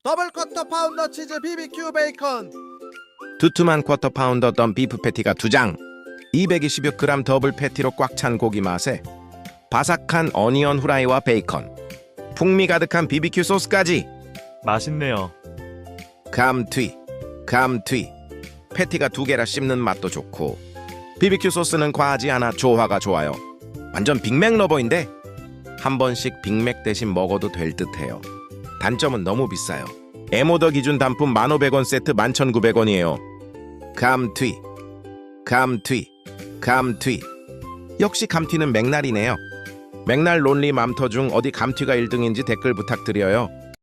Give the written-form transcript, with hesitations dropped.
더블 쿼터 파운더 치즈 BBQ 베이컨. 두툼한 쿼터 파운더 덤 비프 패티가 2장, 226g 더블 패티로 꽉 찬 고기 맛에 바삭한 어니언 후라이와 베이컨, 풍미 가득한 BBQ 소스까지. 맛있네요. 감튀. 패티가 2개라 씹는 맛도 좋고 BBQ 소스는 과하지 않아 조화가 좋아요. 완전 빅맥 러버인데 한 번씩 빅맥 대신 먹어도 될 듯해요. 단점은 너무 비싸요. 에모더 기준 단품 1,500원 세트 11,900원이에요. 감튀. 역시 감튀는 맥날이네요. 맥날 론리 맘터 중 어디 감튀가 1등인지 댓글 부탁드려요.